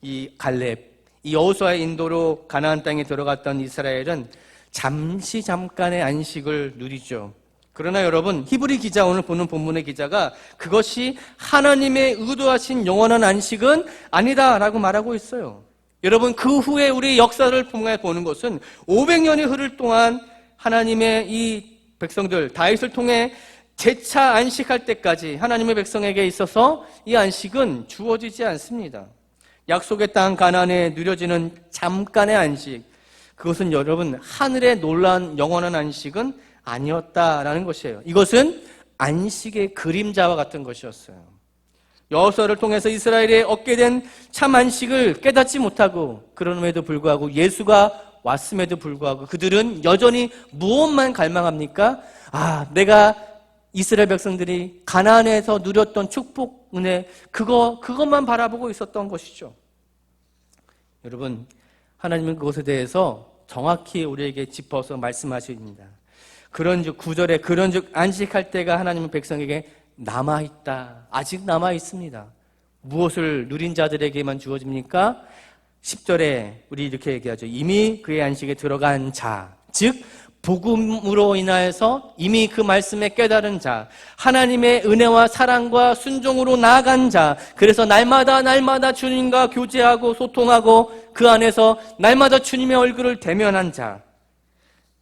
이 갈렙, 이 여호수아의 인도로 가나안 땅에 들어갔던 이스라엘은 잠깐의 안식을 누리죠. 그러나 여러분, 히브리 기자, 오늘 보는 본문의 기자가 그것이 하나님의 의도하신 영원한 안식은 아니다라고 말하고 있어요. 여러분, 그 후에 우리 역사를 통해 보는 것은 500년이 흐를 동안 하나님의 이 백성들, 다윗을 통해 재차 안식할 때까지 하나님의 백성에게 있어서 이 안식은 주어지지 않습니다. 약속의 땅 가나안에 누려지는 잠깐의 안식, 그것은 여러분 하늘의 놀라운 영원한 안식은 아니었다라는 것이에요. 이것은 안식의 그림자와 같은 것이었어요. 여호수아를 통해서 이스라엘이 얻게 된 참 안식을 깨닫지 못하고, 그럼에도 불구하고 예수가 왔음에도 불구하고 그들은 여전히 무엇만 갈망합니까? 내가 이스라엘 백성들이 가나안에서 누렸던 축복, 은혜, 그것만 바라보고 있었던 것이죠. 여러분, 하나님은 그것에 대해서 정확히 우리에게 짚어서 말씀하십니다. 그런즉 9절에 그런즉 안식할 때가 하나님의 백성에게 남아있다. 아직 남아있습니다. 무엇을 누린 자들에게만 주어집니까? 10절에 우리 이렇게 얘기하죠. 이미 그의 안식에 들어간 자, 즉 복음으로 인하여서 이미 그 말씀에 깨달은 자, 하나님의 은혜와 사랑과 순종으로 나아간 자, 그래서 날마다 주님과 교제하고 소통하고 그 안에서 날마다 주님의 얼굴을 대면한 자,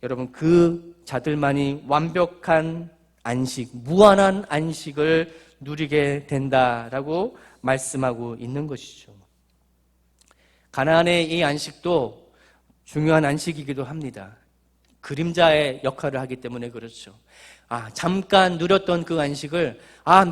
여러분, 그 자들만이 완벽한 안식, 무한한 안식을 누리게 된다라고 말씀하고 있는 것이죠. 가나안의 이 안식도 중요한 안식이기도 합니다. 그림자의 역할을 하기 때문에 그렇죠. 잠깐 누렸던 그 안식을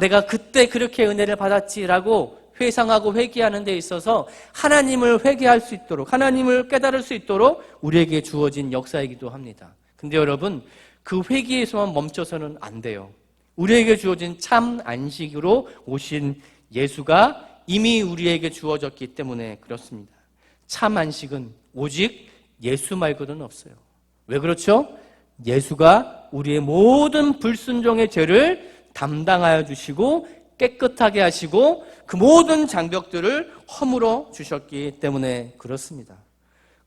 내가 그때 그렇게 은혜를 받았지라고 회상하고 회개하는 데 있어서 하나님을 회개할 수 있도록, 하나님을 깨달을 수 있도록 우리에게 주어진 역사이기도 합니다. 근데 여러분, 그 회개에서만 멈춰서는 안 돼요. 우리에게 주어진 참 안식으로 오신 예수가 이미 우리에게 주어졌기 때문에 그렇습니다. 참 안식은 오직 예수 말고는 없어요. 왜 그렇죠? 예수가 우리의 모든 불순종의 죄를 담당하여 주시고 깨끗하게 하시고 그 모든 장벽들을 허물어 주셨기 때문에 그렇습니다.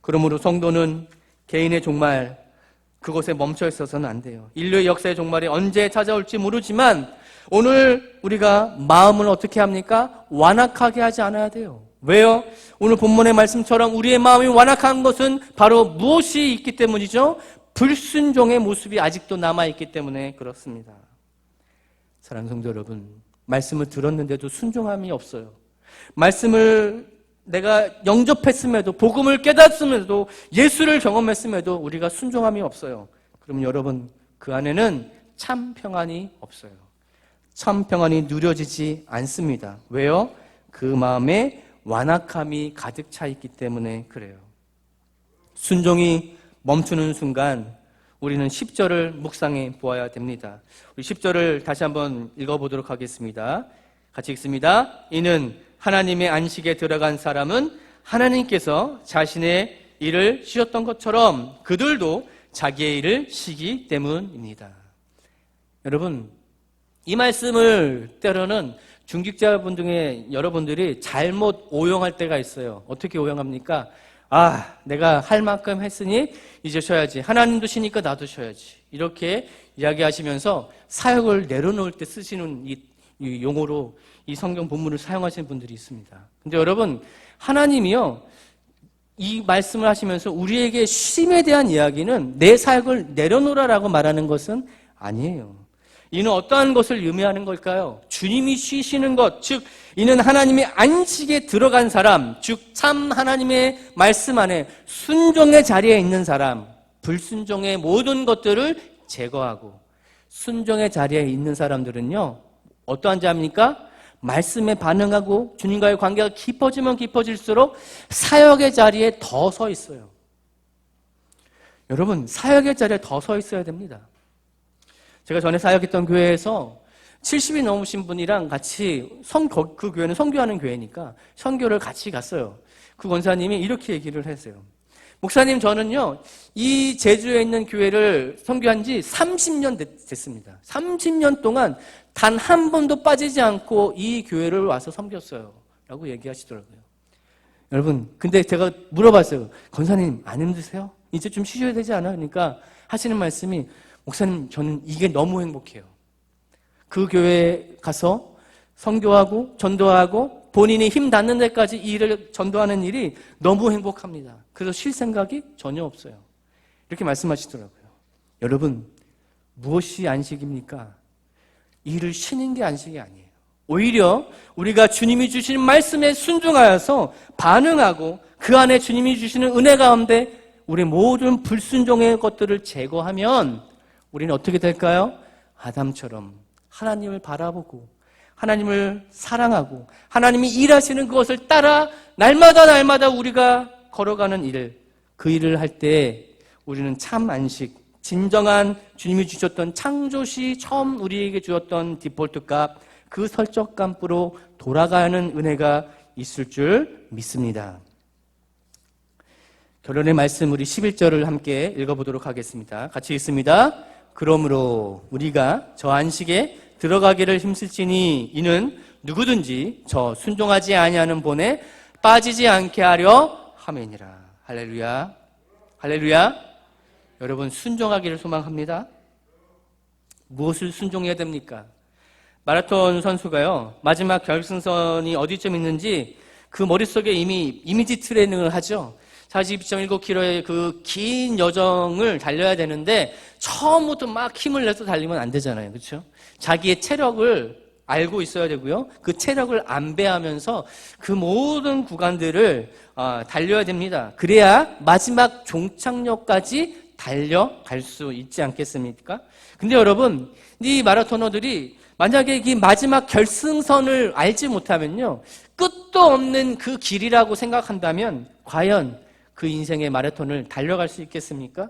그러므로 성도는 개인의 종말, 그곳에 멈춰 있어서는 안 돼요. 인류의 역사의 종말이 언제 찾아올지 모르지만 오늘 우리가 마음을 어떻게 합니까? 완악하게 하지 않아야 돼요. 왜요? 오늘 본문의 말씀처럼 우리의 마음이 완악한 것은 바로 무엇이 있기 때문이죠? 불순종의 모습이 아직도 남아있기 때문에 그렇습니다. 사랑하는 성도 여러분, 말씀을 들었는데도 순종함이 없어요. 말씀을 내가 영접했음에도, 복음을 깨닫음에도, 예수를 경험했음에도 우리가 순종함이 없어요. 그럼 여러분, 그 안에는 참 평안이 없어요. 참 평안이 누려지지 않습니다. 왜요? 그 마음에 완악함이 가득 차 있기 때문에 그래요. 순종이 멈추는 순간 우리는 10절을 묵상해 보아야 됩니다. 우리 10절을 다시 한번 읽어보도록 하겠습니다. 같이 읽습니다. 이는 하나님의 안식에 들어간 사람은 하나님께서 자신의 일을 쉬었던 것처럼 그들도 자기의 일을 쉬기 때문입니다. 여러분, 이 말씀을 때로는 중직자분 중에 여러분들이 잘못 오용할 때가 있어요. 어떻게 오용합니까? 내가 할 만큼 했으니 이제 쉬어야지. 하나님도 쉬니까 나도 쉬어야지. 이렇게 이야기하시면서 사역을 내려놓을 때 쓰시는 이 용어로 이 성경 본문을 사용하시는 분들이 있습니다. 근데 여러분, 하나님이요, 이 말씀을 하시면서 우리에게 쉼에 대한 이야기는 내 사역을 내려놓으라라고 말하는 것은 아니에요. 이는 어떠한 것을 의미하는 걸까요? 주님이 쉬시는 것, 즉 이는 하나님의 안식에 들어간 사람, 즉 참 하나님의 말씀 안에 순종의 자리에 있는 사람, 불순종의 모든 것들을 제거하고 순종의 자리에 있는 사람들은요, 어떠한 자입니까? 말씀에 반응하고 주님과의 관계가 깊어지면 깊어질수록 사역의 자리에 더 서 있어요. 여러분, 사역의 자리에 더 서 있어야 됩니다. 제가 전에 사역했던 교회에서 70이 넘으신 분이랑 같이 그 교회는 선교하는 교회니까 선교를 같이 갔어요. 그 권사님이 이렇게 얘기를 했어요. 목사님, 저는요, 이 제주에 있는 교회를 선교한 지 30년 됐습니다. 30년 동안 단 한 번도 빠지지 않고 이 교회를 와서 섬겼어요. 라고 얘기하시더라고요. 여러분, 근데 제가 물어봤어요. 권사님, 안 힘드세요? 이제 좀 쉬셔야 되지 않아요? 그러니까 하시는 말씀이, 목사님, 저는 이게 너무 행복해요. 그 교회에 가서 선교하고 전도하고 본인이 힘 닿는 데까지 이 일을 전도하는 일이 너무 행복합니다. 그래서 쉴 생각이 전혀 없어요. 이렇게 말씀하시더라고요. 여러분, 무엇이 안식입니까? 일을 쉬는 게 안식이 아니에요. 오히려 우리가 주님이 주시는 말씀에 순종하여서 반응하고 그 안에 주님이 주시는 은혜 가운데 우리 모든 불순종의 것들을 제거하면 우리는 어떻게 될까요? 아담처럼 하나님을 바라보고 하나님을 사랑하고 하나님이 일하시는 그것을 따라 날마다 우리가 걸어가는 일, 그 일을 할 때 우리는 참 안식, 진정한 주님이 주셨던 창조시 처음 우리에게 주었던 디폴트 값, 그 설정값으로 돌아가는 은혜가 있을 줄 믿습니다. 결론의 말씀 우리 11절을 함께 읽어보도록 하겠습니다. 같이 읽습니다. 그러므로 우리가 저 안식에 들어가기를 힘쓸지니 이는 누구든지 저 순종하지 아니하는 본에 빠지지 않게 하려 함이니라. 할렐루야. 할렐루야. 여러분, 순종하기를 소망합니다. 무엇을 순종해야 됩니까? 마라톤 선수가요, 마지막 결승선이 어디쯤 있는지 그 머릿속에 이미 이미지 트레이닝을 하죠. 42.19km의 그 긴 여정을 달려야 되는데 처음부터 막 힘을 내서 달리면 안 되잖아요. 그렇죠? 자기의 체력을 알고 있어야 되고요. 그 체력을 안배하면서 그 모든 구간들을 달려야 됩니다. 그래야 마지막 종착역까지 달려갈 수 있지 않겠습니까? 근데 여러분, 이 마라토너들이 만약에 이 마지막 결승선을 알지 못하면요, 끝도 없는 그 길이라고 생각한다면 과연 그 인생의 마라톤을 달려갈 수 있겠습니까?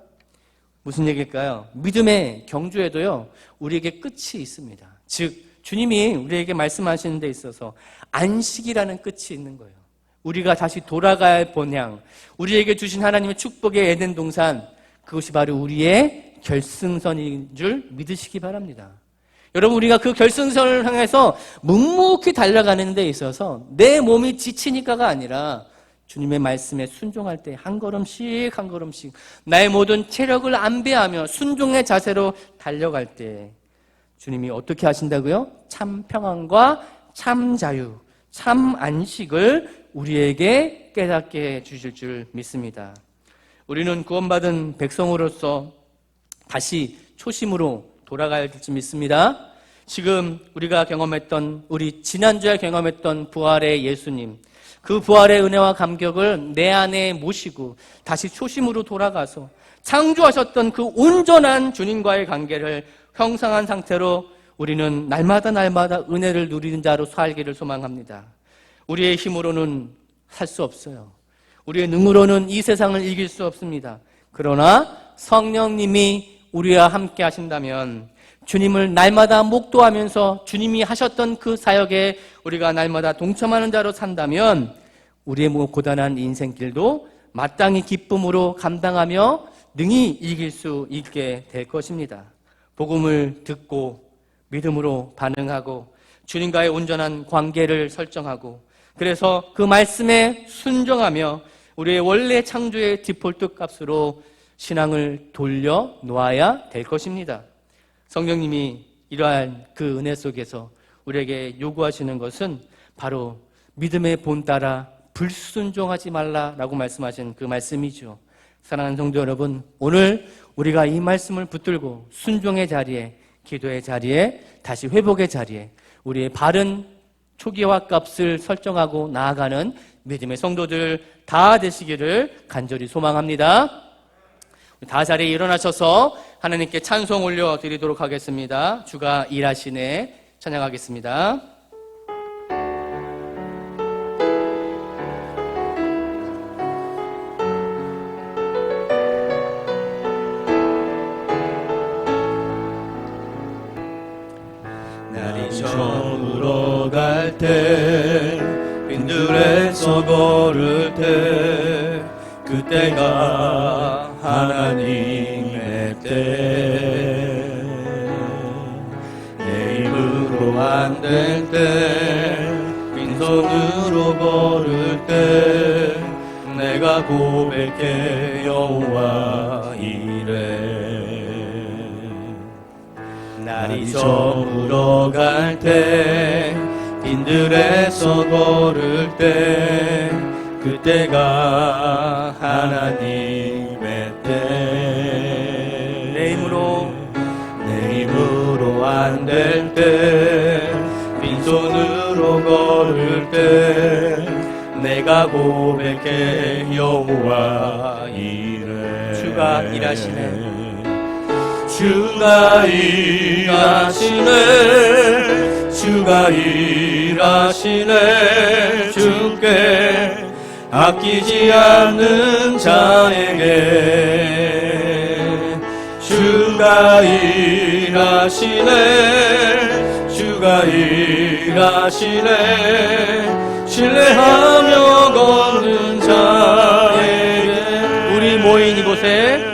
무슨 얘기일까요? 믿음의 경주에도요, 우리에게 끝이 있습니다. 즉, 주님이 우리에게 말씀하시는 데 있어서 안식이라는 끝이 있는 거예요. 우리가 다시 돌아가야 할 본향, 우리에게 주신 하나님의 축복의 에덴 동산, 그것이 바로 우리의 결승선인 줄 믿으시기 바랍니다. 여러분, 우리가 그 결승선을 향해서 묵묵히 달려가는 데 있어서 내 몸이 지치니까가 아니라 주님의 말씀에 순종할 때 한 걸음씩 한 걸음씩 나의 모든 체력을 안배하며 순종의 자세로 달려갈 때 주님이 어떻게 하신다고요? 참 평안과 참 자유, 참 안식을 우리에게 깨닫게 해주실 줄 믿습니다. 우리는 구원받은 백성으로서 다시 초심으로 돌아가야 될지 믿습니다. 지금 우리가 경험했던, 우리 지난주에 경험했던 부활의 예수님, 그 부활의 은혜와 감격을 내 안에 모시고 다시 초심으로 돌아가서 창조하셨던 그 온전한 주님과의 관계를 형성한 상태로 우리는 날마다 은혜를 누리는 자로 살기를 소망합니다. 우리의 힘으로는 살 수 없어요. 우리의 능으로는 이 세상을 이길 수 없습니다. 그러나 성령님이 우리와 함께 하신다면 주님을 날마다 목도하면서 주님이 하셨던 그 사역에 우리가 날마다 동참하는 자로 산다면 우리의 고단한 인생길도 마땅히 기쁨으로 감당하며 능히 이길 수 있게 될 것입니다. 복음을 듣고 믿음으로 반응하고 주님과의 온전한 관계를 설정하고 그래서 그 말씀에 순종하며 우리의 원래 창조의 디폴트 값으로 신앙을 돌려 놓아야 될 것입니다. 성령님이 이러한 그 은혜 속에서 우리에게 요구하시는 것은 바로 믿음의 본 따라 불순종하지 말라라고 말씀하신 그 말씀이죠. 사랑하는 성도 여러분, 오늘 우리가 이 말씀을 붙들고 순종의 자리에, 기도의 자리에, 다시 회복의 자리에 우리의 바른 초기화 값을 설정하고 나아가는 믿음의 성도들 다 되시기를 간절히 소망합니다. 다 자리에 일어나셔서 하나님께 찬송 올려드리도록 하겠습니다. 주가 일하시네 찬양하겠습니다. 날이 저물어 갈 때 빈들에서 걸을 때 그때가 하나님의 때 내 힘으로 안 될 때 빈손으로 걸을 때 내가 고백해 여호와 이래 날이 저물어 갈 때 빈들에서 걸을 때 그때가 하나님의 때 내 힘으로 안 될 때 빈손으로 걸을 때 내가 고백해 여호와 이래 주가 일하시네 주가 일하시네 주가 일하시네 주께 아끼지 않는 자에게 주가 일하시네 주가 일하시네 신뢰하며 걷는 자에게 우리 모인 이곳에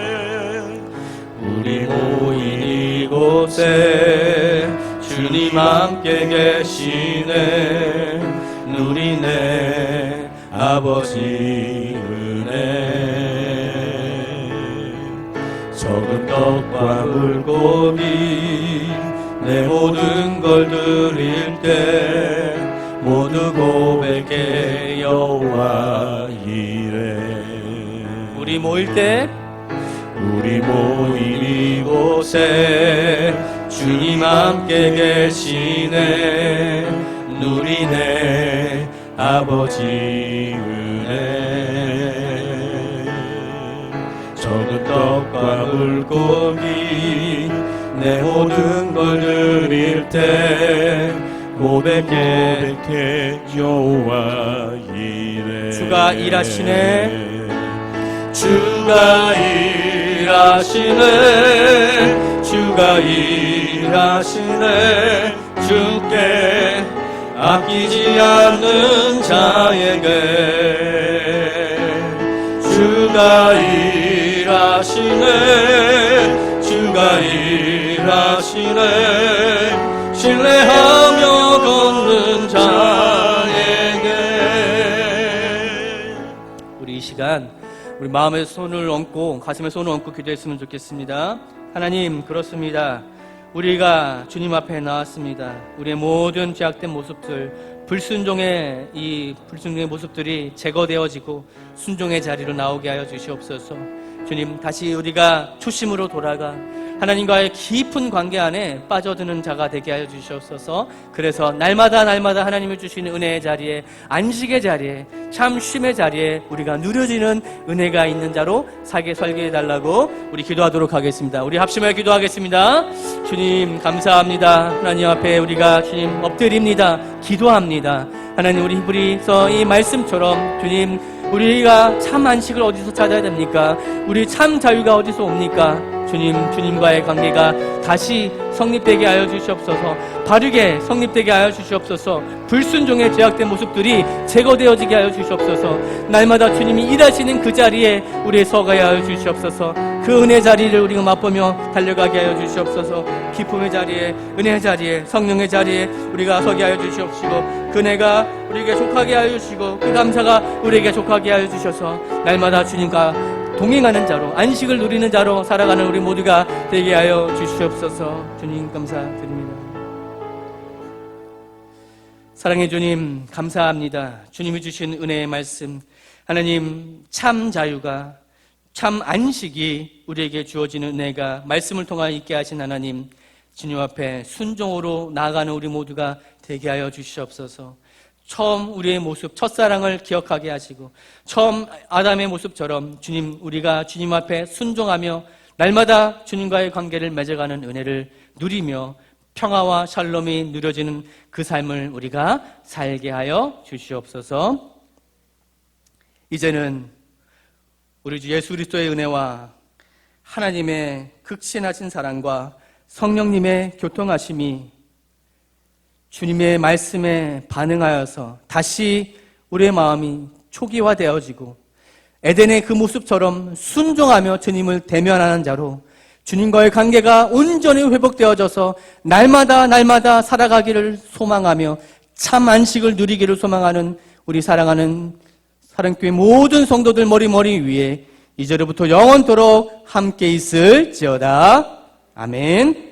이곳에 주님 함께 계시네 누리네 아버지 은혜 적은 떡과 물고기 내 모든 걸 드릴 때 모두 고백해 여호와 이래 모일 때 우리 모인 이곳에 주님 함께 계시네. 누리네 아버지 은혜. 적은 떡과 물고기 내 모든 걸 드릴 때 고백해 여호와 이래. 주가 일하시네. 주가 일하시네. 주가 일하시네. 주께 아끼지 않는 자에게 주가 일하시네. 주가 일하시네. 신뢰하며 걷는 자에게. 우리 이 시간 우리 마음에 손을 얹고 가슴에 손을 얹고 기도했으면 좋겠습니다. 하나님, 그렇습니다. 우리가 주님 앞에 나왔습니다. 우리의 모든 죄악된 모습들, 불순종의 모습들이 제거되어지고 순종의 자리로 나오게 하여 주시옵소서. 주님, 다시 우리가 초심으로 돌아가 하나님과의 깊은 관계 안에 빠져드는 자가 되게 하여 주시옵소서. 그래서 날마다 하나님이 주시는 은혜의 자리에, 안식의 자리에, 참 쉼의 자리에 우리가 누려지는 은혜가 있는 자로 살게 설계해달라고 우리 기도하도록 하겠습니다. 우리 합심하여 기도하겠습니다. 주님, 감사합니다. 하나님 앞에 우리가 주님 엎드립니다. 기도합니다. 하나님, 우리 히브리서 이 말씀처럼 주님, 우리가 참 안식을 어디서 찾아야 됩니까? 우리 참 자유가 어디서 옵니까? 주님과의 관계가 다시 성립되게 하여 주시옵소서. 바르게 성립되게 하여 주시옵소서. 불순종의 죄악된 모습들이 제거되어지게 하여 주시옵소서. 날마다 주님이 일하시는 그 자리에 우리의 서가게 하여 주시옵소서. 그 은혜 자리를 우리가 맛보며 달려가게 하여 주시옵소서. 기쁨의 자리에, 은혜의 자리에, 성령의 자리에 우리가 서게 하여 주시옵시고, 그 은혜가 우리에게 족하게 하여 주시고, 그 감사가 우리에게 족하게 하여 주셔서 날마다 주님과 동행하는 자로, 안식을 누리는 자로 살아가는 우리 모두가 되게 하여 주시옵소서. 주님, 감사드립니다. 사랑의 주님, 감사합니다. 주님이 주신 은혜의 말씀, 하나님, 참 자유가, 참 안식이 우리에게 주어지는 은혜가 말씀을 통하여 있게 하신 하나님, 주님 앞에 순종으로 나아가는 우리 모두가 되게 하여 주시옵소서. 처음 우리의 모습, 첫사랑을 기억하게 하시고, 처음 아담의 모습처럼 주님, 우리가 주님 앞에 순종하며 날마다 주님과의 관계를 맺어가는 은혜를 누리며 평화와 샬롬이 누려지는 그 삶을 우리가 살게 하여 주시옵소서. 이제는 우리 주 예수 그리스도의 은혜와 하나님의 극신하신 사랑과 성령님의 교통하심이 주님의 말씀에 반응하여서 다시 우리의 마음이 초기화되어지고 에덴의 그 모습처럼 순종하며 주님을 대면하는 자로 주님과의 관계가 온전히 회복되어져서 날마다 살아가기를 소망하며 참 안식을 누리기를 소망하는 우리 사랑하는 사랑교회 모든 성도들 머리 위에 이제로부터 영원토록 함께 있을지어다. 아멘.